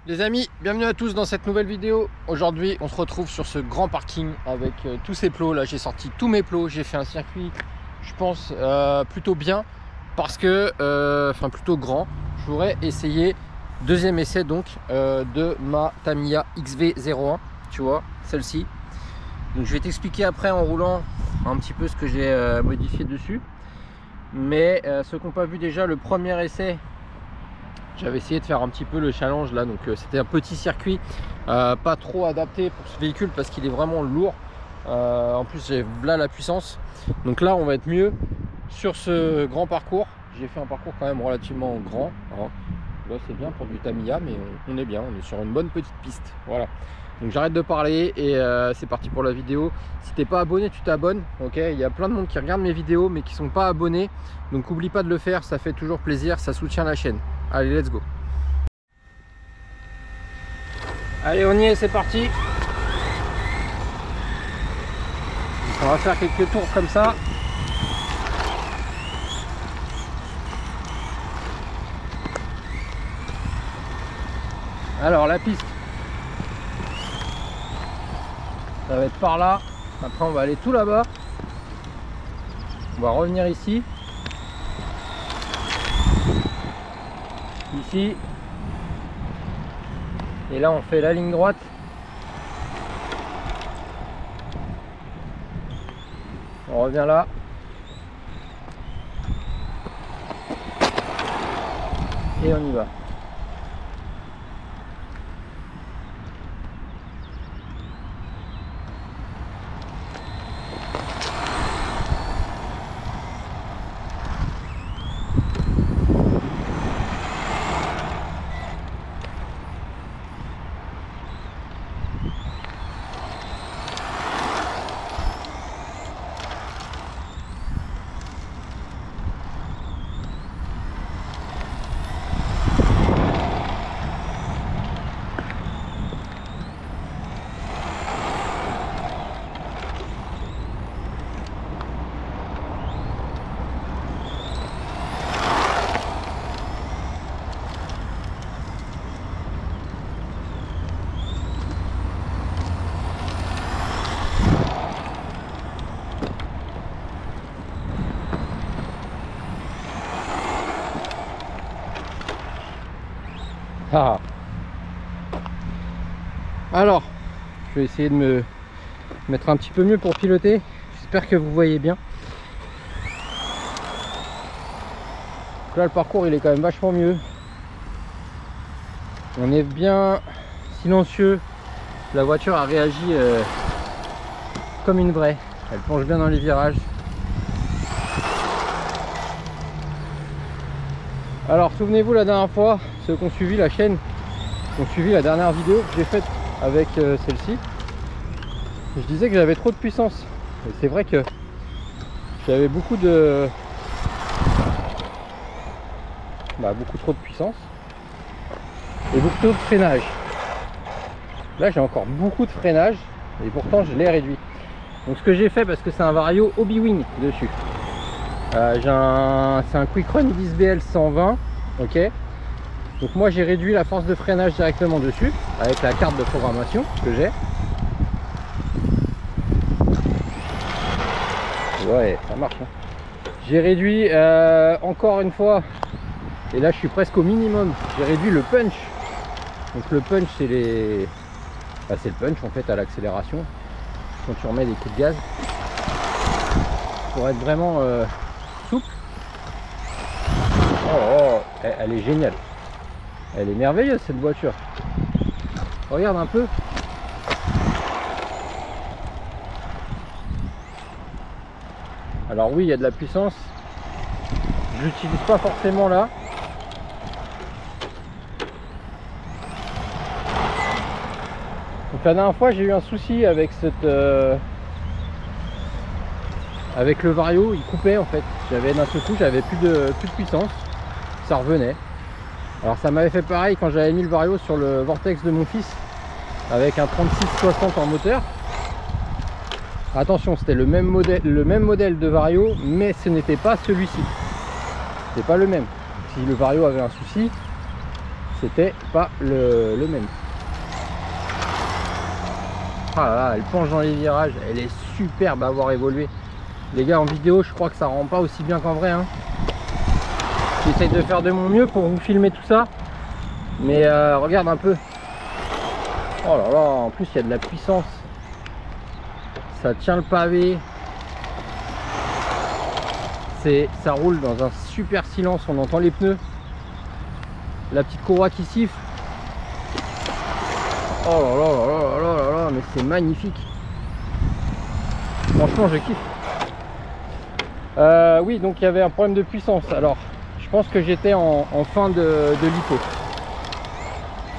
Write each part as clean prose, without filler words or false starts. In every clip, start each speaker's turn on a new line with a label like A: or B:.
A: Les amis, bienvenue à tous dans cette nouvelle vidéo. Aujourd'hui, on se retrouve sur ce grand parking avec tous ces plots. Là, j'ai sorti tous mes plots. J'ai fait un circuit, je pense, plutôt bien parce que, enfin, plutôt grand. Je voudrais essayer, deuxième essai donc, de ma Tamiya XV01. Tu vois, celle-ci. Donc, je vais t'expliquer après en roulant un petit peu ce que j'ai modifié dessus. Mais ceux qui n'ont pas vu déjà le premier essai, j'avais essayé de faire un petit peu le challenge là, donc c'était un petit circuit pas trop adapté pour ce véhicule parce qu'il est vraiment lourd. En plus j'ai là la puissance, donc là on va être mieux sur ce grand parcours. J'ai fait un parcours quand même relativement grand, hein. Là c'est bien pour du Tamiya, mais on est bien, on est sur une bonne petite piste. Voilà, donc j'arrête de parler et c'est parti pour la vidéo. Si t'es pas abonné, tu t'abonnes, ok. Il y a plein de monde qui regarde mes vidéos mais qui sont pas abonnés, donc oublie pas de le faire, ça fait toujours plaisir, ça soutient la chaîne. Allez, let's go. Allez, on y est, c'est parti. On va faire quelques tours comme ça. Alors, la piste, ça va être par là. Après, on va aller tout là-bas. On va revenir ici. Ici. Et là, on fait la ligne droite. On revient là. Et on y va. Ah. Alors, je vais essayer de me mettre un petit peu mieux pour piloter. J'espère que vous voyez bien. Donc là, le parcours, il est quand même vachement mieux. On est bien silencieux. La voiture a réagi comme une vraie. Elle plonge bien dans les virages. Alors, souvenez-vous la dernière fois, ceux qui ont suivi la chaîne, qui ont suivi la dernière vidéo que j'ai faite avec celle-ci, je disais que j'avais trop de puissance. Et c'est vrai que j'avais beaucoup trop de puissance et beaucoup trop de freinage. Là, j'ai encore beaucoup de freinage et pourtant je l'ai réduit. Donc ce que j'ai fait, parce que c'est un Vario Hobby-Wing dessus, c'est un Quick Run 10BL 120, ok. Donc moi j'ai réduit la force de freinage directement dessus avec la carte de programmation que j'ai. Ouais, ça marche, hein. J'ai réduit encore une fois, et là je suis presque au minimum, j'ai réduit le punch. Donc le punch, c'est c'est le punch en fait à l'accélération quand tu remets des coups de gaz pour être vraiment souple. Oh, elle est géniale, elle est merveilleuse cette voiture. Regarde un peu. Alors oui, il y a de la puissance, je l'utilise pas forcément là. Donc la dernière fois j'ai eu un souci avec avec le Vario, il coupait en fait. J'avais d'un seul coup, j'avais plus de puissance, ça revenait. Alors ça m'avait fait pareil quand j'avais mis le Vario sur le Vortex de mon fils avec un 3660 en moteur. Attention, c'était le même modèle de Vario, mais ce n'était pas celui-ci. C'est pas le même. Si le Vario avait un souci, c'était pas le même. Ah là là, elle penche dans les virages, elle est superbe à avoir évolué. Les gars, en vidéo, je crois que ça rend pas aussi bien qu'en vrai, hein. J'essaye de faire de mon mieux pour vous filmer tout ça, mais regarde un peu. Oh là là, en plus il y a de la puissance, ça tient le pavé, ça roule dans un super silence, on entend les pneus, la petite courroie qui siffle. Oh là là là là là là là, mais c'est magnifique. Franchement, je kiffe. Oui, donc il y avait un problème de puissance. Alors, je pense que j'étais en fin de lipo.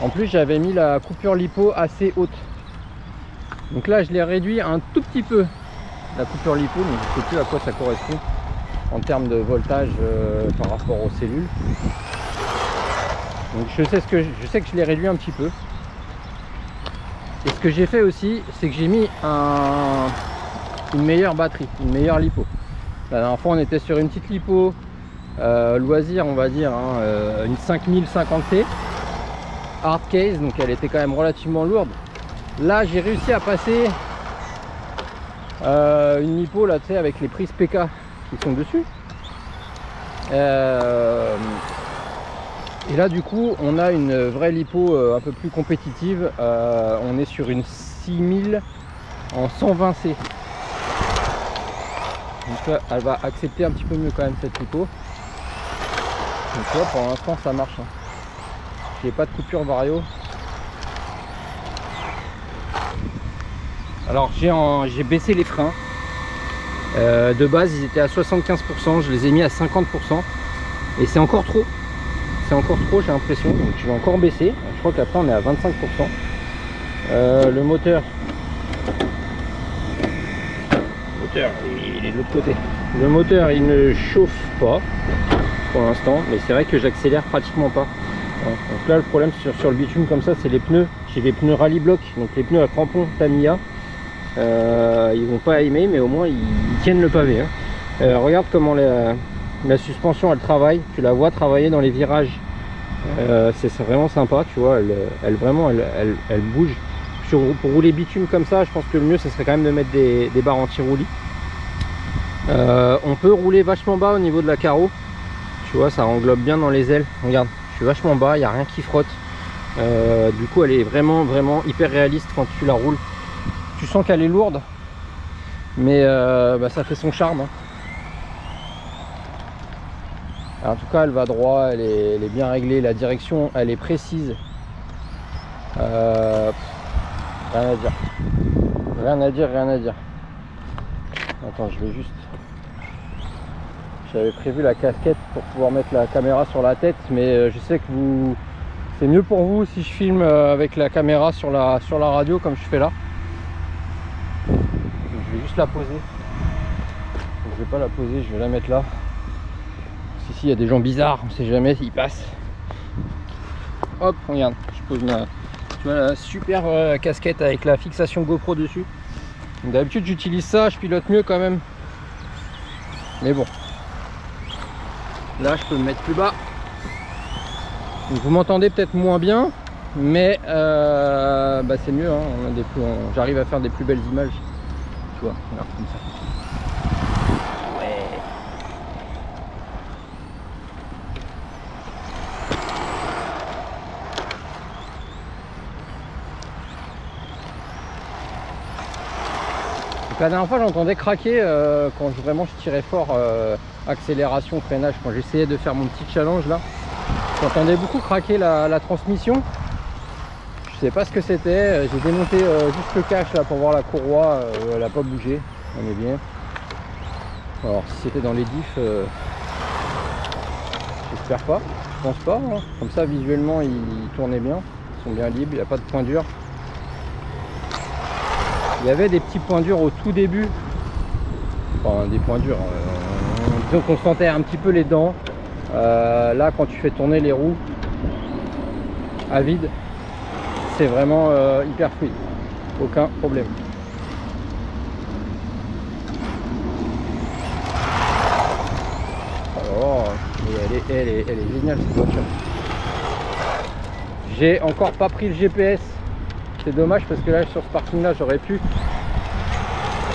A: En plus, j'avais mis la coupure lipo assez haute. Donc là, je l'ai réduit un tout petit peu, la coupure lipo, mais je ne sais plus à quoi ça correspond en termes de voltage par rapport aux cellules. Donc je sais que je l'ai réduit un petit peu. Et ce que j'ai fait aussi, c'est que j'ai mis une meilleure batterie, une meilleure lipo. La dernière fois, on était sur une petite lipo loisir, on va dire, hein, une 5050T hard case, donc elle était quand même relativement lourde. Là, j'ai réussi à passer une lipo là, tu sais, avec les prises PK qui sont dessus. Et là, du coup, on a une vraie lipo un peu plus compétitive. On est sur une 6000 en 120C. Donc là, elle va accepter un petit peu mieux quand même cette lipo. Donc là, pour l'instant, ça marche. Hein. J'ai pas de coupure vario. Alors j'ai baissé les freins. De base, ils étaient à 75%. Je les ai mis à 50%. Et c'est encore trop. C'est encore trop, j'ai l'impression. Donc je vais encore baisser. Je crois qu'après, on est à 25%. Le moteur, il est de l'autre côté. Le moteur, il ne chauffe pas pour l'instant, mais c'est vrai que j'accélère pratiquement pas. Voilà. Donc là, le problème sur le bitume comme ça, c'est les pneus. J'ai des pneus rallye block, donc les pneus à crampons Tamiya. Ils vont pas aimer, mais au moins ils tiennent le pavé. Hein. Regarde comment la suspension elle travaille. Tu la vois travailler dans les virages. C'est vraiment sympa, tu vois. Elle bouge. Pour rouler bitume comme ça, je pense que le mieux ce serait quand même de mettre des barres anti-roulis. On peut rouler vachement bas au niveau de la carreau. Tu vois, ça englobe bien dans les ailes. Regarde, je suis vachement bas, il n'y a rien qui frotte. Du coup, elle est vraiment hyper réaliste quand tu la roules. Tu sens qu'elle est lourde, mais ça fait son charme. Hein. Alors, en tout cas, elle va droit, elle est bien réglée. La direction, elle est précise. Rien à dire. Rien à dire, rien à dire. Attends, je vais juste... J'avais prévu la casquette pour pouvoir mettre la caméra sur la tête, mais je sais que c'est mieux pour vous si je filme avec la caméra sur la radio comme je fais là. Donc, je vais juste la poser. Donc, je vais pas la poser, je vais la mettre là. Ici il y a des gens bizarres, on sait jamais s'ils passent. Hop, regarde, je pose tu vois, la super casquette avec la fixation GoPro dessus. D'habitude j'utilise ça, je pilote mieux quand même. Mais bon. Là je peux me mettre plus bas. Donc, vous m'entendez peut-être moins bien, mais c'est mieux. Hein. J'arrive à faire des plus belles images. Tu vois, regarde comme ça. Ouais. Donc, la dernière fois j'entendais craquer quand vraiment je tirais fort accélération, freinage, quand j'essayais de faire mon petit challenge là. J'entendais beaucoup craquer la transmission. Je sais pas ce que c'était. J'ai démonté juste le cache là pour voir la courroie. Elle n'a pas bougé. On est bien. Alors si c'était dans les diffs, j'espère pas. Je pense pas. Hein. Comme ça visuellement ils tournaient bien. Ils sont bien libres. Il n'y a pas de point dur. Il y avait des petits points durs au tout début. Enfin des points durs. Disons qu'on sentait un petit peu les dents. Là quand tu fais tourner les roues à vide, c'est vraiment hyper fluide, aucun problème. Alors elle est géniale cette voiture. J'ai encore pas pris le GPS. C'est dommage parce que là sur ce parking là j'aurais pu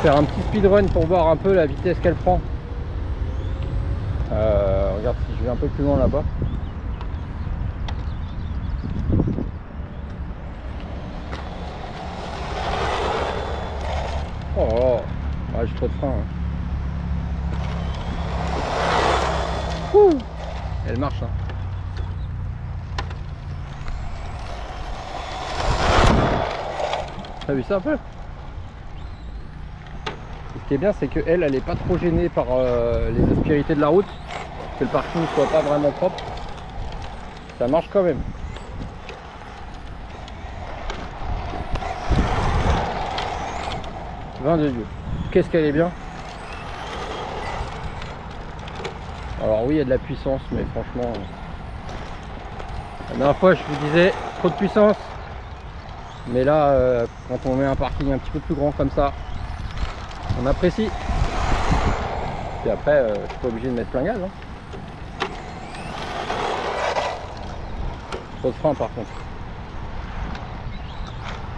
A: faire un petit speedrun pour voir un peu la vitesse qu'elle prend. Regarde si je vais un peu plus loin là-bas. Oh, ouais, j'ai trop de frein. Hein. Ouh, elle marche. Hein. T'as vu ça un peu? Ce qui est bien, c'est qu'elle, elle est pas trop gênée par les aspérités de la route, que le parking soit pas vraiment propre. Ça marche quand même. Vin de Dieu. Qu'est-ce qu'elle est bien. Alors oui, il y a de la puissance, mais franchement... La dernière fois, je vous disais, trop de puissance. Mais là, quand on met un parking un petit peu plus grand comme ça, on apprécie. Puis après, je suis pas obligé de mettre plein gaz. Hein. Trop de frein par contre.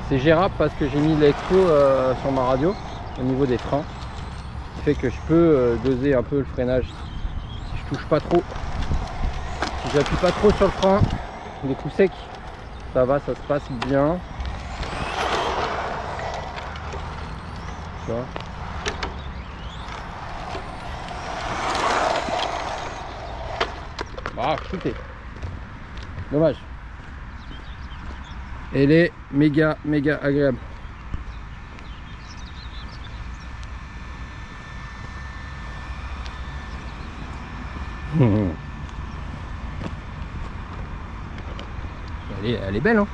A: C'est gérable parce que j'ai mis l'expo sur ma radio au niveau des freins. Ce qui fait que je peux doser un peu le freinage. Si je touche pas trop, si j'appuie pas trop sur le frein, les coups secs, ça va, ça se passe bien. Tu vois. Ah, shooté. Dommage. Elle est méga agréable. Elle est belle, hein.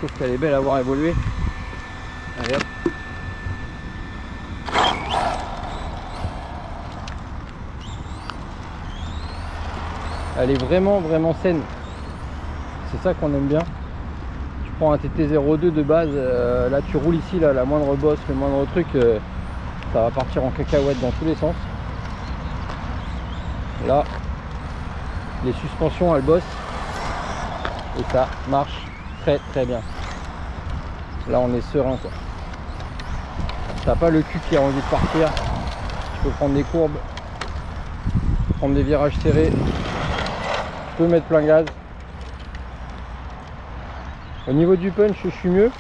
A: Je trouve qu'elle est belle à avoir évolué. Allez hop. Elle est vraiment saine. C'est ça qu'on aime bien. Tu prends un TT02 de base, là tu roules ici, là, la moindre bosse, le moindre truc, ça va partir en cacahuète dans tous les sens. Là, les suspensions elles bossent et ça marche très bien. Là on est serein quoi. T'as pas le cul qui a envie de partir. Tu peux prendre des courbes, prendre des virages serrés. Tu peux mettre plein gaz. Au niveau du punch, je suis mieux.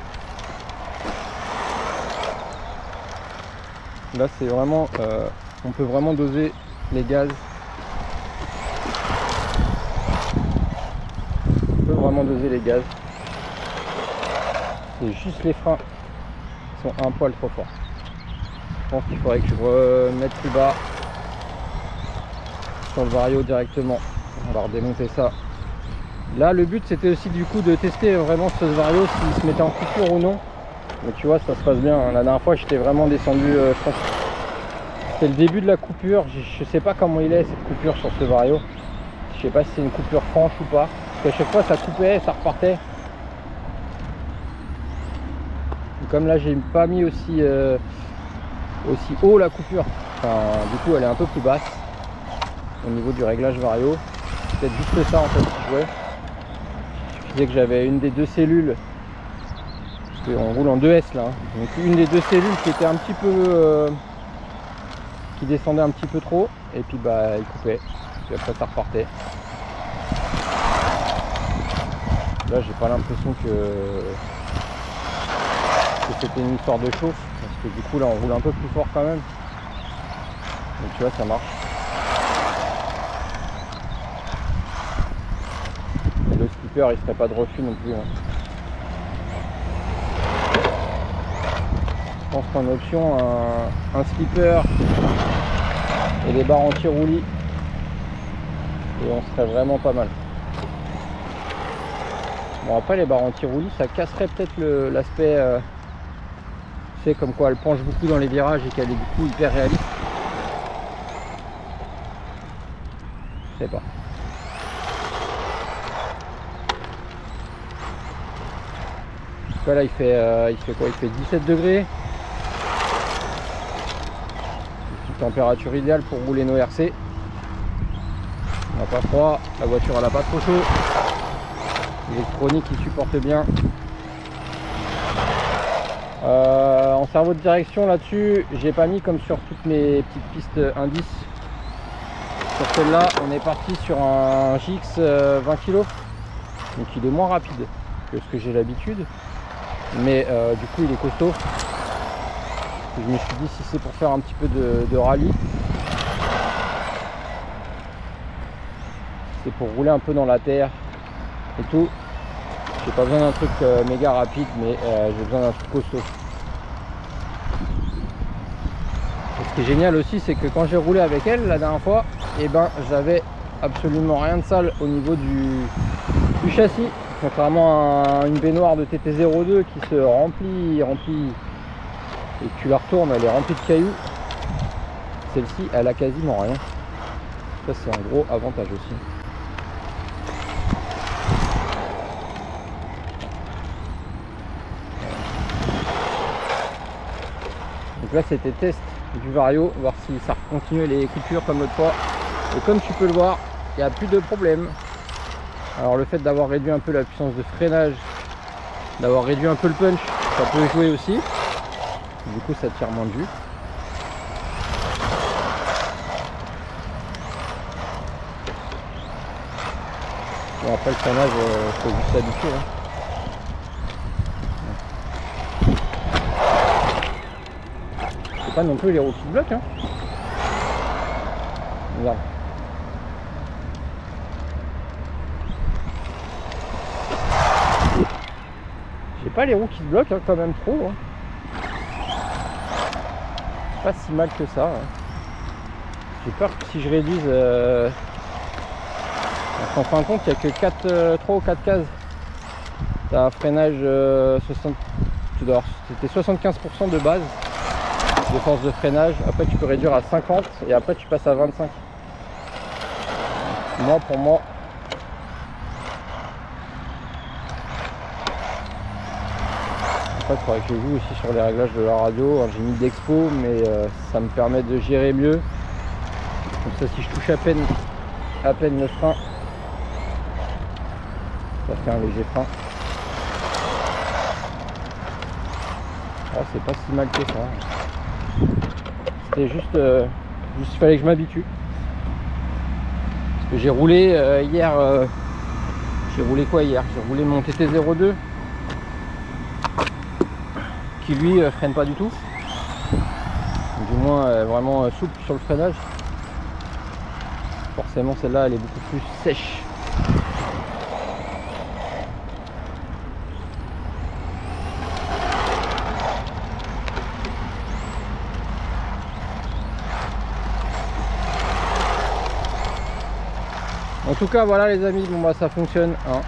A: Là, c'est vraiment, on peut vraiment doser les gaz. On peut vraiment doser les gaz. C'est juste les freins qui sont un poil trop forts. Je pense qu'il faudrait que je remette plus bas sur le vario directement. On va redémonter ça. Là le but c'était aussi du coup de tester vraiment ce vario s'il se mettait en coupure ou non. Mais tu vois ça se passe bien. La dernière fois j'étais vraiment descendu, je pense que c'était le début de la coupure. Je sais pas comment il est cette coupure sur ce vario. Je sais pas si c'est une coupure franche ou pas. Parce qu'à chaque fois ça coupait, ça repartait. Et comme là j'ai pas mis aussi haut la coupure. Enfin, du coup elle est un peu plus basse au niveau du réglage vario. Peut-être juste ça en fait qui jouait. Je disais que j'avais une des deux cellules, parce qu'on roule en 2S là, donc une des deux cellules qui était un petit peu qui descendait un petit peu trop, et puis bah il coupait, puis après ça repartait. Là j'ai pas l'impression que c'était une histoire de chauffe, parce que du coup là on roule un peu plus fort quand même, donc tu vois ça marche. Le skipper il serait pas de refus non plus. Hein. Je pense qu'en option un skipper et des barres anti-roulis et on serait vraiment pas mal. Bon après les barres anti-roulis ça casserait peut-être l'aspect tu sais comme quoi elle penche beaucoup dans les virages et qu'elle est du coup hyper réaliste. Je sais pas. Là il fait quoi? Il fait 17 degrés. C'est une température idéale pour rouler nos RC. On n'a pas froid, la voiture elle a pas trop chaud. L'électronique qui supporte bien. En cerveau de direction là-dessus, j'ai pas mis comme sur toutes mes petites pistes indices. Sur celle-là, on est parti sur un GX 20 kg. Donc il est moins rapide que ce que j'ai l'habitude. Mais du coup il est costaud. Je me suis dit si c'est pour faire un petit peu de rallye, c'est pour rouler un peu dans la terre et tout, j'ai pas besoin d'un truc méga rapide, mais j'ai besoin d'un truc costaud. Et ce qui est génial aussi, c'est que quand j'ai roulé avec elle la dernière fois, et ben j'avais absolument rien de sale au niveau du châssis, contrairement à une baignoire de TT02 qui se remplit et tu la retournes, elle est remplie de cailloux. Celle-ci, elle a quasiment rien. Ça, c'est un gros avantage aussi. Donc là, c'était test du Vario, voir si ça continuait les coupures comme l'autre fois. Et comme tu peux le voir, il n'y a plus de problème. Alors le fait d'avoir réduit un peu la puissance de freinage, d'avoir réduit un peu le punch, ça peut jouer aussi. Du coup, ça tire moins de jus. Bon, après le freinage, faut juste s'habituer. C'est pas non plus les roues qui te bloquent. Hein. Regarde. J'ai pas les roues qui se bloquent, hein, quand même trop. Hein. Pas si mal que ça. Hein. J'ai peur que si je réduise... en fin de compte, il n'y a que 3 ou 4 cases. Tu as un freinage 60... C'était 75% de base de force de freinage. Après, tu peux réduire à 50 et après, tu passes à 25. Moi, pour moi... Après, il faudrait que je joue aussi sur les réglages de la radio. J'ai mis d'expo, mais ça me permet de gérer mieux. Comme ça, si je touche à peine le frein, ça fait un léger frein. Oh, c'est pas si mal que ça. C'était juste il fallait que je m'habitue. Parce que j'ai roulé hier. J'ai roulé quoi hier? J'ai roulé mon TT02 qui lui freine pas du tout. Du moins vraiment souple sur le freinage. Forcément celle-là elle est beaucoup plus sèche. En tout cas voilà les amis, bon bah ça fonctionne hein.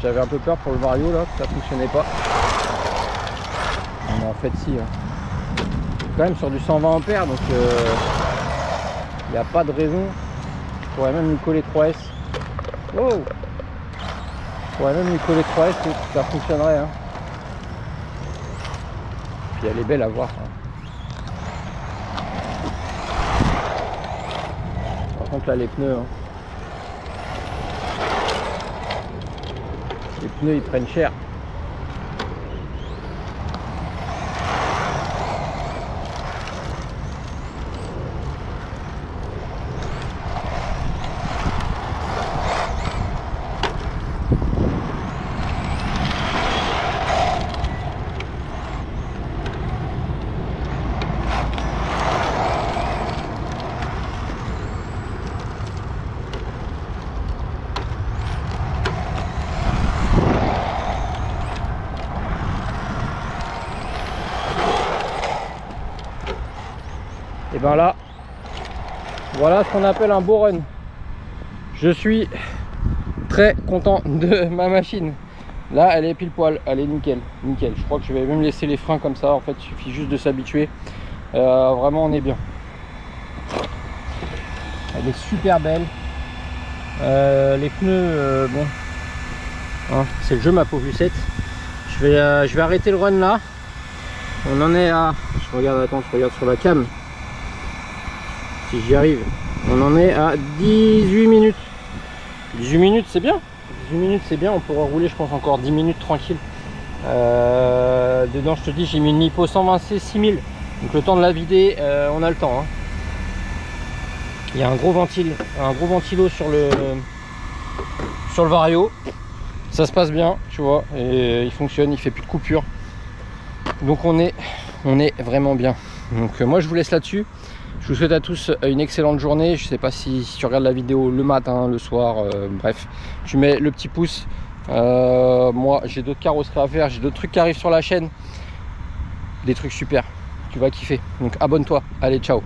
A: J'avais un peu peur pour le Vario là, que ça fonctionnait pas. Mais en fait si hein. Quand même sur du 120 ampères donc il n'y a pas de raison. Je pourrais même lui coller 3S. Oh, je pourrais même lui coller 3S et ça fonctionnerait hein. Puis elle est belle à voir hein. Par contre là les pneus hein. Les pneus ils prennent cher. Et ben là, voilà ce qu'on appelle un beau run. Je suis très content de ma machine. Là, elle est pile poil, elle est nickel, nickel. Je crois que je vais même laisser les freins comme ça. En fait, il suffit juste de s'habituer. Vraiment, on est bien. Elle est super belle. Les pneus, bon, hein, c'est le jeu ma pauvre Lucette. Je vais arrêter le run là. On en est à, je regarde sur la cam. Si j'y arrive, on en est à 18 minutes. 18 minutes c'est bien. 18 10 minutes c'est bien, on pourra rouler je pense encore 10 minutes tranquille. Dedans je te dis j'ai mis une Nippo 120C 6000, donc le temps de la vider, on a le temps hein. Il y a un gros ventilo sur le Vario, ça se passe bien tu vois, et il fonctionne, il fait plus de coupure, donc on est vraiment bien. Donc moi je vous laisse là-dessus. Je vous souhaite à tous une excellente journée. Je sais pas si tu regardes la vidéo le matin, le soir, bref, tu mets le petit pouce. Moi j'ai d'autres carrosseries à faire, j'ai d'autres trucs qui arrivent sur la chaîne, des trucs super, tu vas kiffer, donc abonne-toi. Allez, ciao.